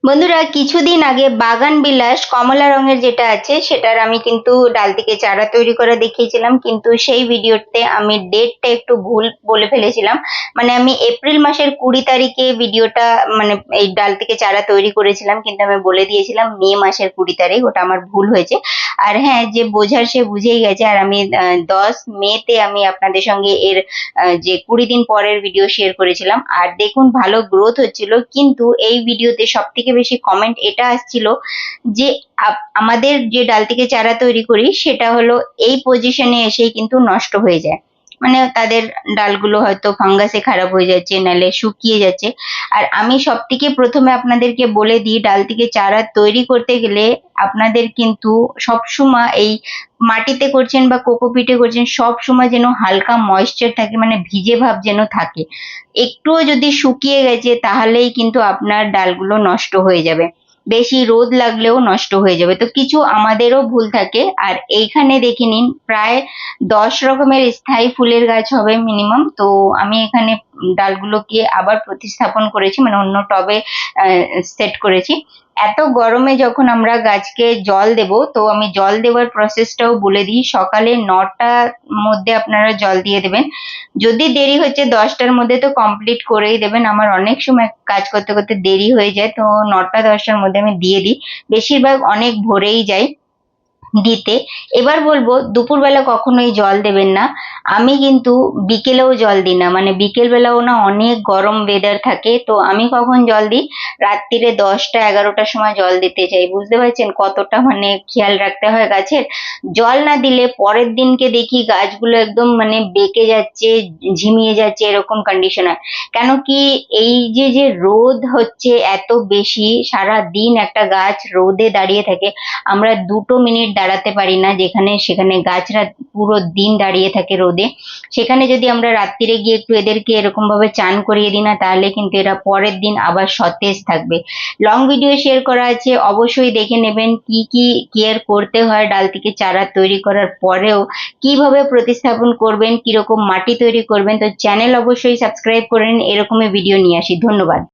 বন্ধুরা, কিছুদিন আগে বাগান বিলাস কমলা রঙের যেটা আছে সেটার আমি কিন্তু ডাল থেকে চারা তৈরি করে দেখিয়েছিলাম, কিন্তু সেই ভিডিওতে আমি ডেটটা একটু ভুল বলে ফেলেছিলাম। মানে আমি এপ্রিল মাসের 20 তারিখে ভিডিওটা, মানে এই ডাল থেকে চারা তৈরি করেছিলাম, কিন্তু আমি বলে দিয়েছিলাম মে মাসের 20 তারিখ। ওটা আমার ভুল হয়েছে। আর হ্যাঁ, যে বোঝার সে বুঝেই গেছে। আর আমি 10 মেতে আমি আপনাদের সঙ্গে এর যে 20 দিন পরের ভিডিও শেয়ার করেছিলাম। আর দেখুন, ভালো গ্রোথ হচ্ছিল, কিন্তু এই ভিডিওতে সব থেকে বেশি কমেন্ট এটা আসছিল যে আমাদের যে ডাল থেকে চারা তৈরি করি সেটা হলো এই পজিশনে এসেই কিন্তু নষ্ট হয়ে যায়। মানে তাদের ডালগুলো হয়তো ফাঙ্গাসে খারাপ হয়ে যাচ্ছে, নালে শুকিয়ে যাচ্ছে। আর আমি সব থেকে প্রথমে আপনাদেরকে বলে দিই, ডাল থেকে চারা তৈরি করতে গেলে আপনাদের কিন্তু সবসময় এই মাটিতে করছেন বা কোকোপিটে করছেন, সব সময় যেন হালকা ময়েশ্চার থাকে, মানে ভিজে ভাব যেন থাকে। একটুও যদি শুকিয়ে গেছে তাহলেই কিন্তু আপনার ডালগুলো নষ্ট হয়ে যাবে, বেশি রোদ লাগলেও নষ্ট হয়ে যাবে। তো কিছু আমাদেরও ভুল থাকে। আর এইখানে দেখে নিন, প্রায় 10 রকমের স্থায়ী ফুলের গাছ হবে মিনিমাম। তো আমি এখানে ডালগুলোকে আবার প্রতিস্থাপন করেছি, মানে অন্য টবে সেট করেছি। এত গরমে যখন আমরা গাছকে জল দেব, তো আমি জল দেওয়ার প্রসেসটাও বলে দিই। সকালে 9টার মধ্যে আপনারা জল দিয়ে দেবেন। যদি দেরি হচ্ছে 10টার মধ্যে, তো কমপ্লিট করেই দেবেন। আমার অনেক সময় কাজ করতে করতে দেরি হয়ে যায়, তো 9টা 10টার মধ্যে আমি দিয়ে দিই। বেশিরভাগ অনেক ভোরেই যাই দিতে। এবার বলবো, দুপুরবেলা কখনোই জল দেবেন না। আমি কিন্তু বিকেলেও জল দিই না, মানে বিকেল বেলাও না, অনেক গরম ওয়েদার থাকে। তো আমি কখন জল দিই, রাত্রিরে 10টা 11টার সময় জল দিতে চাই। বুঝতে পারছেন কতটা মানে খেয়াল রাখতে হয় গাছের। জল না দিলে পরের দিনকে দেখি গাছগুলো একদম মানে বেঁকে যাচ্ছে, ঝিমিয়ে যাচ্ছে, এরকম কন্ডিশন হয়। কেন কি, এই যে যে রোদ হচ্ছে এত বেশি, সারা দিন একটা গাছ রোদে দাঁড়িয়ে থাকে। আমরা 2টো মিনিট দাঁড়াতে পারি না, যেখানে সেখানে গাছরা পুরো দিন দাঁড়িয়ে থাকে রোদে। সেখানে যদি আমরা রাত্রিরে গিয়ে একটু এদেরকে এরকম ভাবে চান করিয়ে দিই না, তাহলে কিন্তু এরা পরের দিন আবার সতেজ থাকবে। লং ভিডিও শেয়ার করা আছে, অবশ্যই দেখে নেবেন কি কি কেয়ার করতে হয় ডাল থেকে চারা তৈরি করার পরেও, কিভাবে প্রতিস্থাপন করবেন, কিরকম মাটি তৈরি করবেন। তো চ্যানেল অবশ্যই সাবস্ক্রাইব করে নিন, এরকমই ভিডিও নিয়ে আসি। ধন্যবাদ।